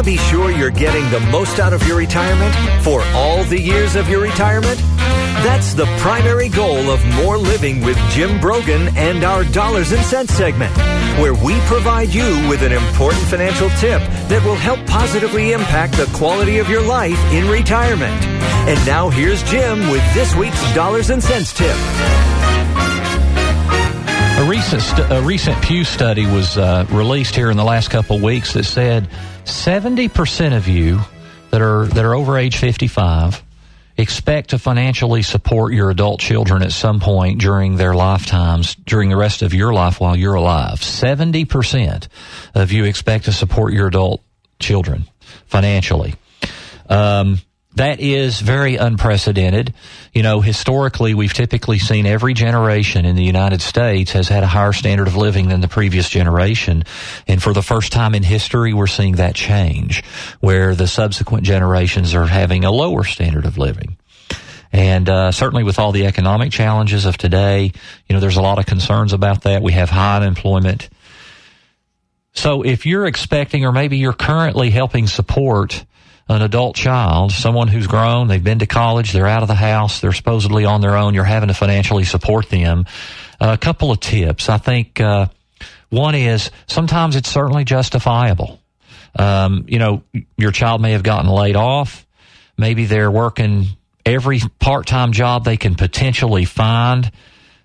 to be sure you're getting the most out of your retirement for all the years of your retirement? That's the primary goal of More Living with Jim Brogan and our Dollars and Cents segment, where we provide you with an important financial tip that will help positively impact the quality of your life in retirement. And now here's Jim with this week's Dollars and Cents tip. A recent Pew study was released here in the last couple of weeks that said 70% of you that are over age 55 expect to financially support your adult children at some point during their lifetimes, during the rest of your life while you're alive. 70% of you expect to support your adult children financially. That is very unprecedented. You know, historically, we've typically seen every generation in the United States has had a higher standard of living than the previous generation. And for the first time in history, we're seeing that change, where the subsequent generations are having a lower standard of living. And certainly with all the economic challenges of today, you know, there's a lot of concerns about that. We have high unemployment. So if you're expecting, or maybe you're currently helping support an adult child, someone who's grown, they've been to college, they're out of the house, they're supposedly on their own, you're having to financially support them. A couple of tips. I think one is sometimes it's certainly justifiable. You know, your child may have gotten laid off. Maybe they're working every part-time job they can potentially find,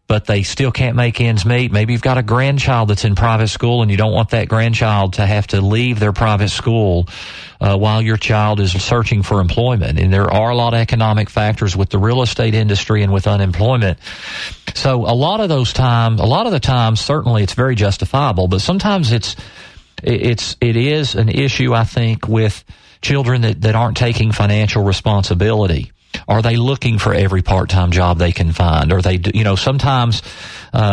but they still can't make ends meet. Maybe you've got a grandchild that's in private school and you don't want that grandchild to have to leave their private school while your child is searching for employment. And there are a lot of economic factors with the real estate industry and with unemployment. So a lot of the times, certainly it's very justifiable, but sometimes it is an issue, I think, with children that aren't taking financial responsibility. Are they looking for every part-time job they can find? Or sometimes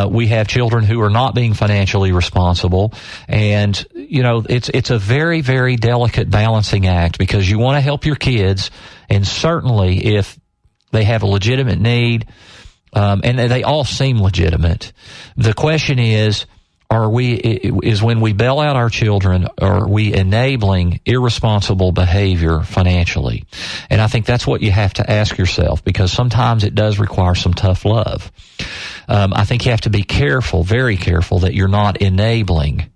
we have children who are not being financially responsible, and it's a very, very delicate balancing act, because you want to help your kids, and certainly if they have a legitimate need, and they all seem legitimate. The question is when we bail out our children, are we enabling irresponsible behavior financially? And I think that's what you have to ask yourself, because sometimes it does require some tough love. I think you have to be careful, very careful, that you're not enabling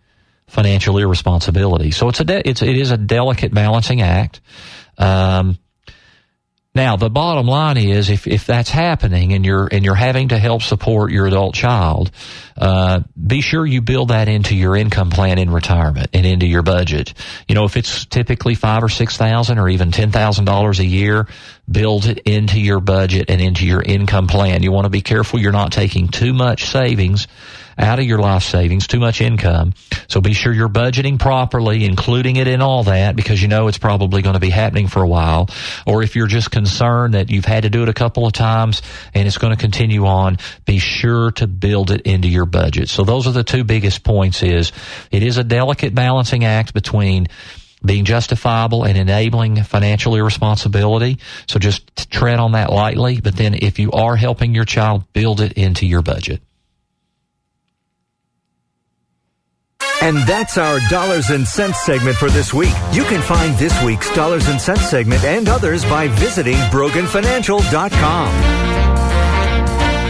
financial irresponsibility. So it is a delicate balancing act. Now, the bottom line is, if that's happening and you're having to help support your adult child, be sure you build that into your income plan in retirement and into your budget. You know, if it's typically $5,000 or $6,000 or even $10,000 a year, build it into your budget and into your income plan. You want to be careful you're not taking too much savings out of your life savings, too much income. So be sure you're budgeting properly, including it in all that, because you know it's probably going to be happening for a while. Or if you're just concerned that you've had to do it a couple of times and it's going to continue on, be sure to build it into your budget. So those are the two biggest points. It is a delicate balancing act between being justifiable and enabling financial irresponsibility. So just tread on that lightly. But then if you are helping your child, build it into your budget. And that's our Dollars and Cents segment for this week. You can find this week's Dollars and Cents segment and others by visiting BroganFinancial.com.